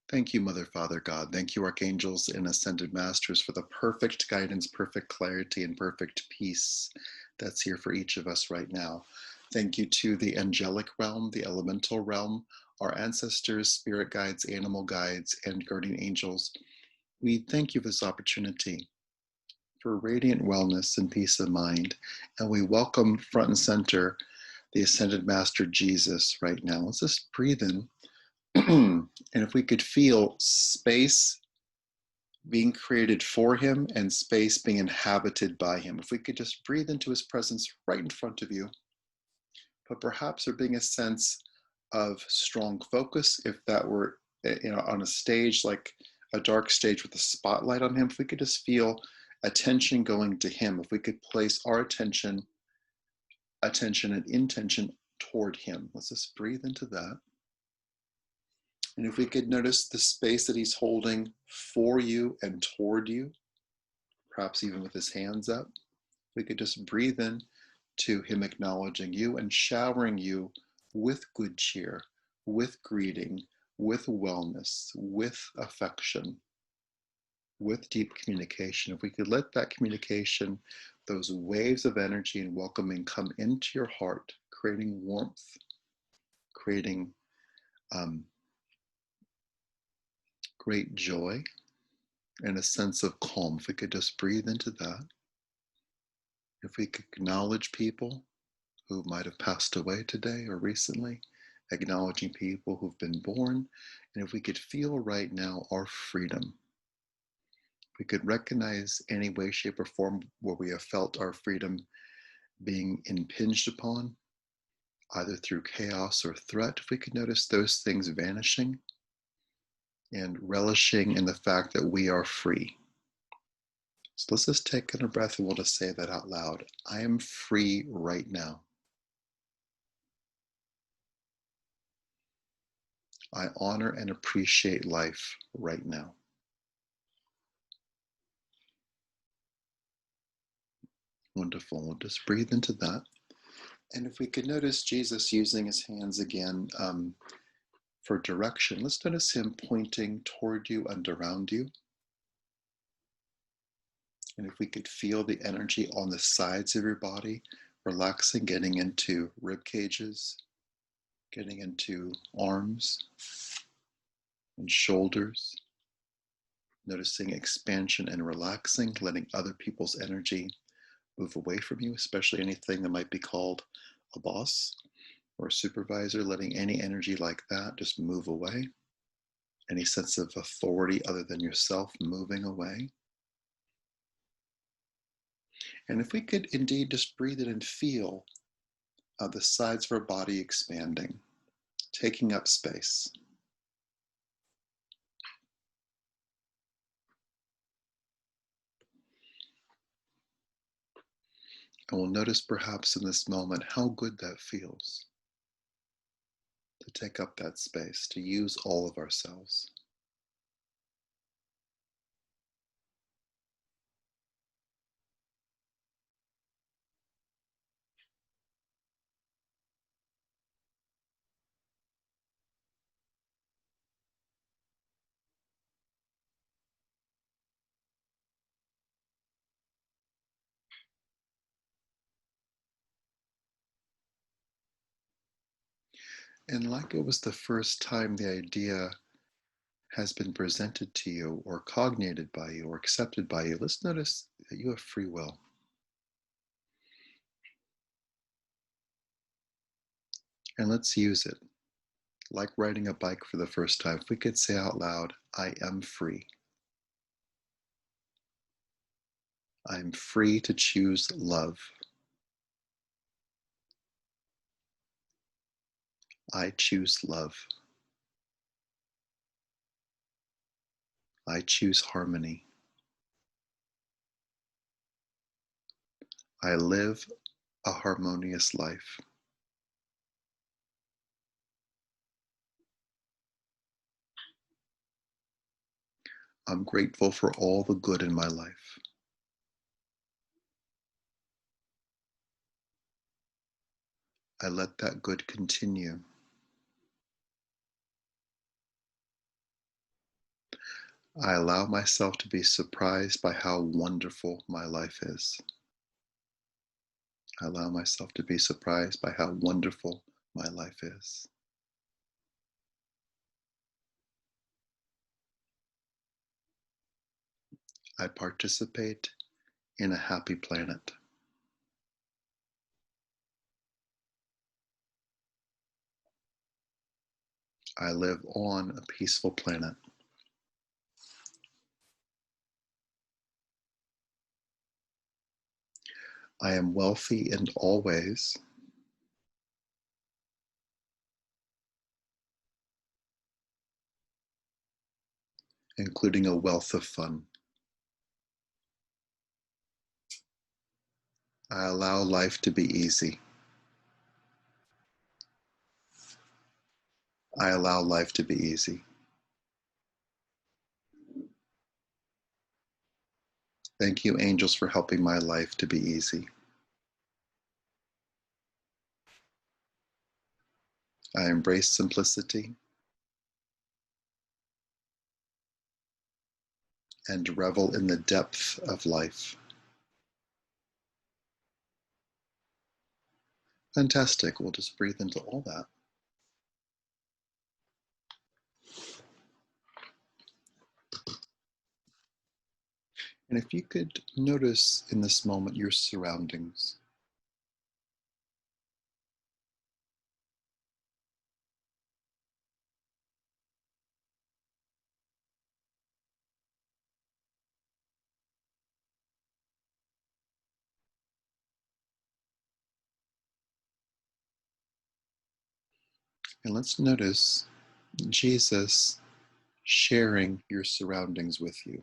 Thank you, Mother, Father, God. Thank you, Archangels and Ascended Masters, for the perfect guidance, perfect clarity, and perfect peace that's here for each of us right now. Thank you to the angelic realm, the elemental realm, our ancestors, spirit guides, animal guides, and guardian angels. We thank you for this opportunity for radiant wellness and peace of mind. And we welcome front and center the Ascended Master Jesus right now. Let's just breathe in. And if we could feel space being created for him and space being inhabited by him, if we could just breathe into his presence right in front of you, but perhaps there being a sense of strong focus, if that were on a stage, like a dark stage with a spotlight on him, if we could just feel attention going to him, if we could place our attention and intention toward him. Let's just breathe into that. And if we could notice the space that he's holding for you and toward you, perhaps even with his hands up, we could just breathe in to him acknowledging you and showering you with good cheer, with greeting, with wellness, with affection, with deep communication. If we could let that communication, those waves of energy and welcoming come into your heart, creating warmth, creating great joy and a sense of calm. If we could just breathe into that. If we could acknowledge people who might have passed away today or recently, acknowledging people who've been born, and if we could feel right now our freedom, we could recognize any way, shape, or form where we have felt our freedom being impinged upon, either through chaos or threat, if we could notice those things vanishing and relishing in the fact that we are free. So let's just take in a breath and we'll just say that out loud. I am free right now. I honor and appreciate life right now. Wonderful. We'll just breathe into that. And if we could notice Jesus using his hands again for direction, let's notice him pointing toward you and around you. And if we could feel the energy on the sides of your body, relaxing, getting into rib cages, getting into arms and shoulders, noticing expansion and relaxing, letting other people's energy move away from you, especially anything that might be called a boss or a supervisor, letting any energy like that just move away. Any sense of authority other than yourself moving away. And if we could indeed just breathe it and feel the sides of our body expanding, taking up space. And we'll notice perhaps in this moment how good that feels to take up that space, to use all of ourselves. And like it was the first time the idea has been presented to you or cognated by you or accepted by you, let's notice that you have free will. And let's use it. Like riding a bike for the first time, if we could say out loud, I am free. I'm free to choose love. I choose love. I choose harmony. I live a harmonious life. I'm grateful for all the good in my life. I let that good continue. I allow myself to be surprised by how wonderful my life is. I allow myself to be surprised by how wonderful my life is. I participate in a happy planet. I live on a peaceful planet. I am wealthy in all ways, including a wealth of fun. I allow life to be easy. I allow life to be easy. Thank you, angels, for helping my life to be easy. I embrace simplicity and revel in the depth of life. Fantastic. We'll just breathe into all that. And if you could notice in this moment your surroundings, and let's notice Jesus sharing your surroundings with you.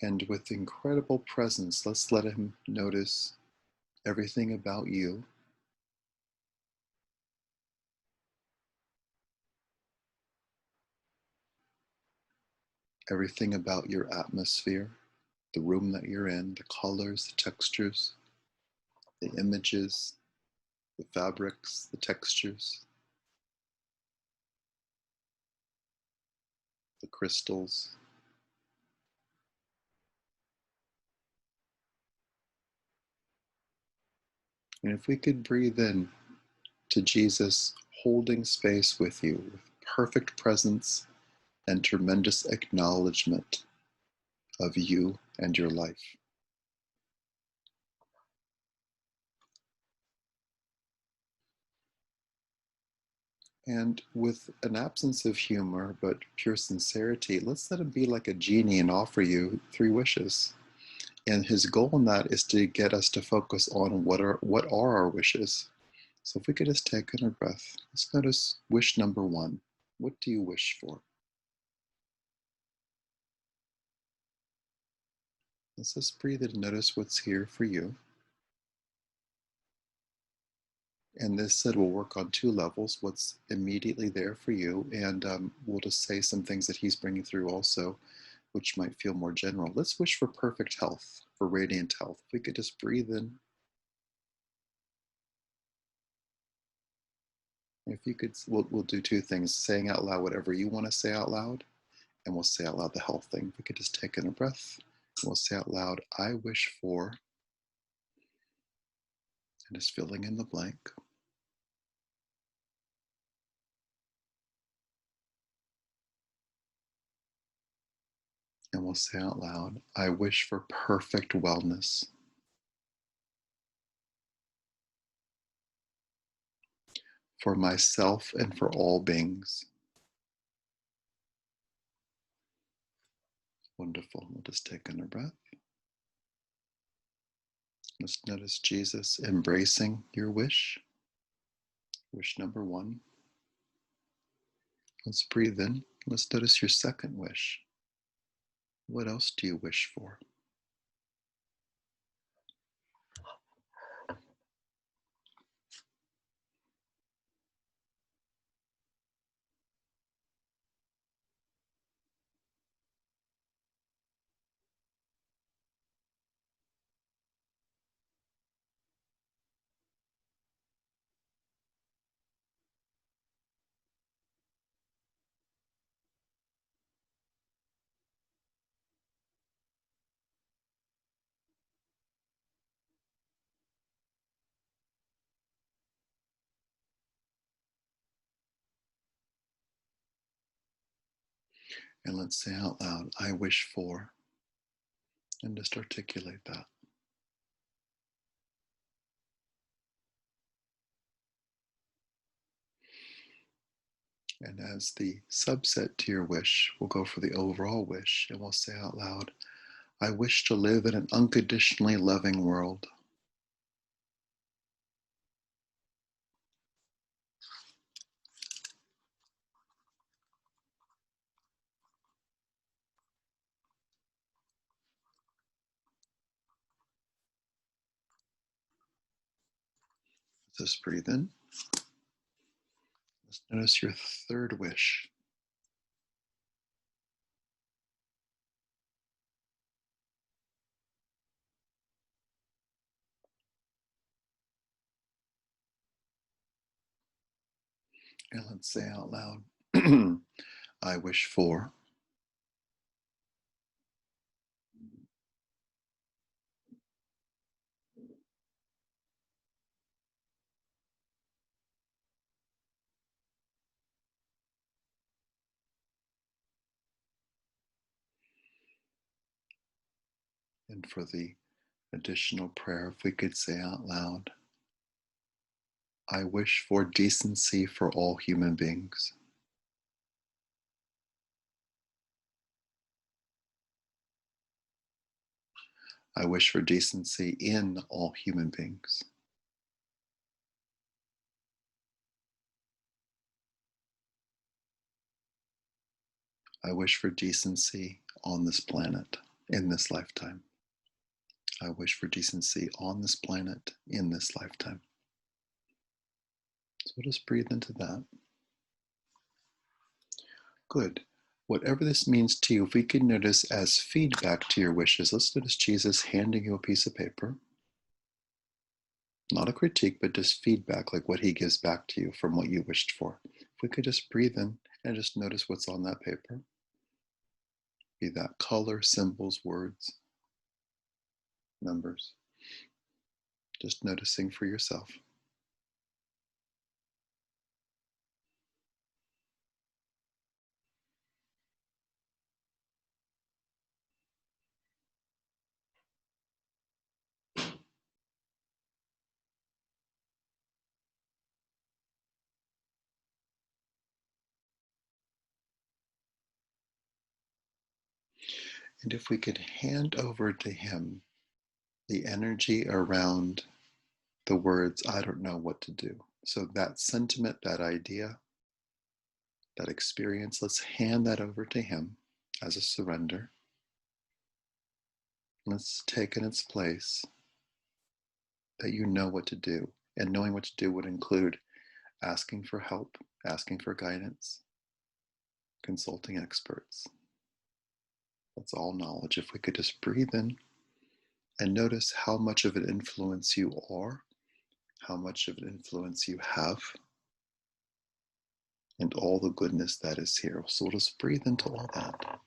And with incredible presence, let's let him notice everything about you, everything about your atmosphere, the room that you're in, the colors, the textures, the images, the fabrics, the textures, the crystals. And if we could breathe in to Jesus holding space with you with perfect presence and tremendous acknowledgement of you and your life. And with an absence of humor but pure sincerity, let's let him be like a genie and offer you three wishes. And his goal in that is to get us to focus on what are our wishes. So if we could just take in a breath, let's notice wish number one. What do you wish for? Let's just breathe in and notice what's here for you. And this said, we'll work on two levels, what's immediately there for you, and we'll just say some things that he's bringing through also, which might feel more general. Let's wish for perfect health, for radiant health. If we could just breathe in. If you could, we'll do two things, saying out loud whatever you want to say out loud, and we'll say out loud the health thing. If we could just take in a breath, we'll say out loud, I wish for, and just filling in the blank. And we'll say out loud, I wish for perfect wellness for myself and for all beings. Wonderful. We'll just take in a breath. Let's notice Jesus embracing your wish. Wish number one. Let's breathe in. Let's notice your second wish. What else do you wish for? And let's say out loud, I wish for, and just articulate that. And as the subset to your wish, we'll go for the overall wish, and we'll say out loud, I wish to live in an unconditionally loving world. Just breathe in. Let's notice your third wish. And let's say out loud, I wish for. And for the additional prayer, if we could say out loud, I wish for decency for all human beings. I wish for decency in all human beings. I wish for decency on this planet in this lifetime. I wish for decency on this planet in this lifetime. So we'll just breathe into that. Good. Whatever this means to you, if we can notice as feedback to your wishes, let's notice Jesus handing you a piece of paper. Not a critique, but just feedback, like what he gives back to you from what you wished for. If we could just breathe in and just notice what's on that paper, be that color, symbols, words, numbers, just noticing for yourself. And if we could hand over to him the energy around the words, I don't know what to do. So that sentiment, that idea, that experience, let's hand that over to him as a surrender. Let's take in its place that you know what to do. And knowing what to do would include asking for help, asking for guidance, consulting experts. That's all knowledge. If we could just breathe in and notice how much of an influence you are, how much of an influence you have, and all the goodness that is here. So we'll just breathe into all that.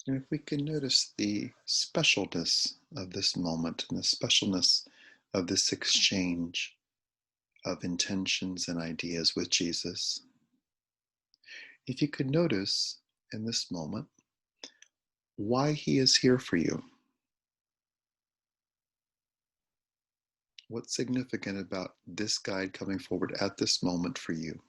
And if we can notice the specialness of this moment and the specialness of this exchange of intentions and ideas with Jesus, if you could notice in this moment why he is here for you. What's significant about this guide coming forward at this moment for you?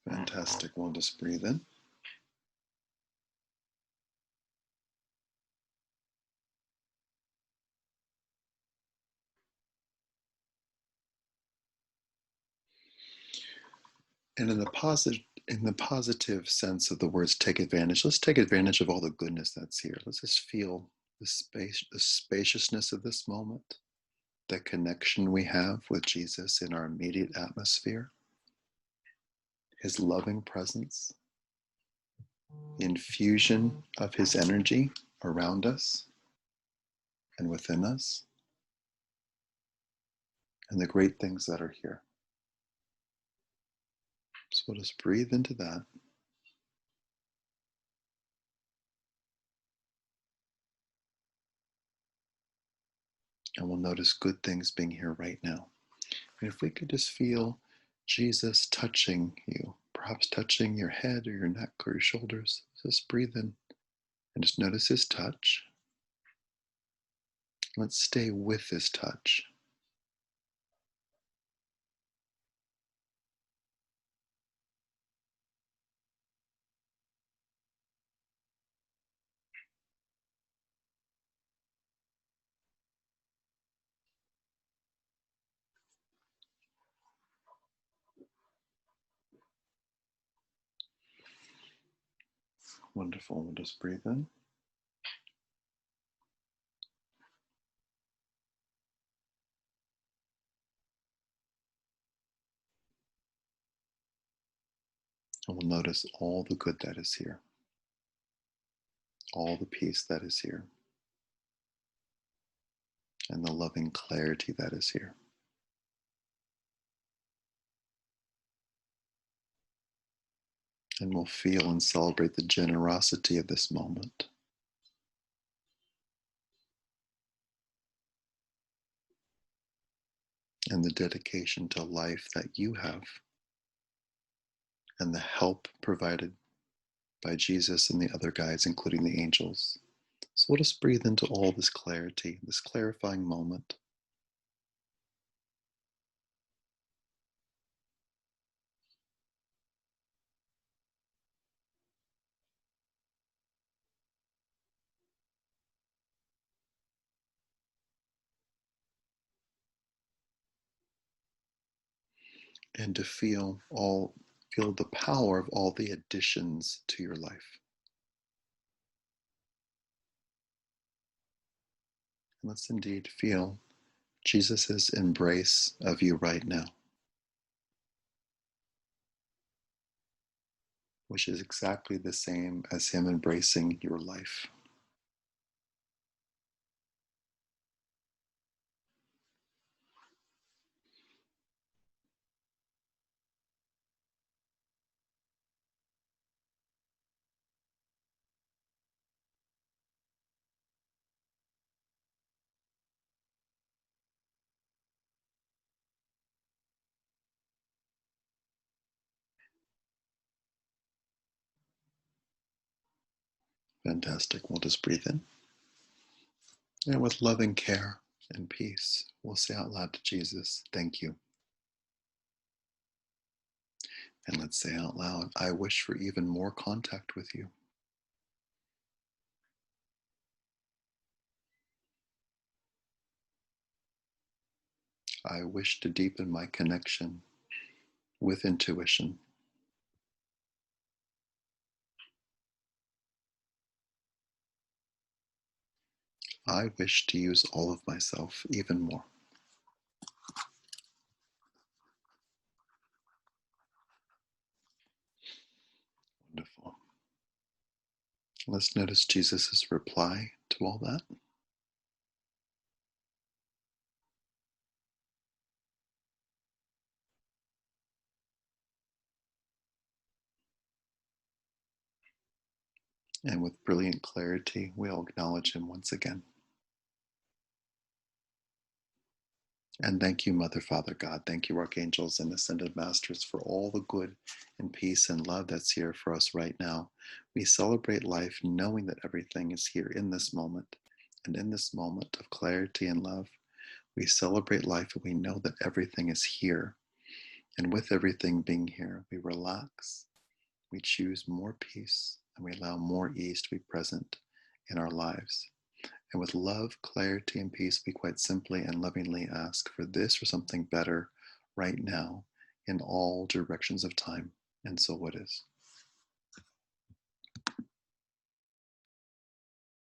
Fantastic. We'll just breathe in. And in the in the positive sense of the words take advantage, let's take advantage of all the goodness that's here. Let's just feel the space, the spaciousness of this moment, the connection we have with Jesus in our immediate atmosphere, his loving presence, the infusion of his energy around us and within us, and the great things that are here. So we'll just breathe into that. And we'll notice good things being here right now. And if we could just feel Jesus touching you, perhaps touching your head or your neck or your shoulders, just breathe in and just notice his touch. Let's stay with his touch. Wonderful. We'll just breathe in. And we'll notice all the good that is here, all the peace that is here, and the loving clarity that is here. And we'll feel and celebrate the generosity of this moment. And the dedication to life that you have, and the help provided by Jesus and the other guides, including the angels. So we'll just breathe into all this clarity, this clarifying moment. And to feel the power of all the additions to your life. And let's indeed feel Jesus' embrace of you right now, which is exactly the same as him embracing your life. Fantastic. We'll just breathe in. And with loving care and peace, we'll say out loud to Jesus, thank you. And let's say out loud, I wish for even more contact with you. I wish to deepen my connection with intuition. I wish to use all of myself even more. Wonderful. Let's notice Jesus' reply to all that. And with brilliant clarity, we'll acknowledge him once again. And thank you, Mother, Father, God. Thank you, Archangels and Ascended Masters, for all the good and peace and love that's here for us right now. We celebrate life knowing that everything is here in this moment. And in this moment of clarity and love, we celebrate life and we know that everything is here. And with everything being here, we relax, we choose more peace, and we allow more ease to be present in our lives. And with love, clarity, and peace, we quite simply and lovingly ask for this or something better right now in all directions of time. and so it is.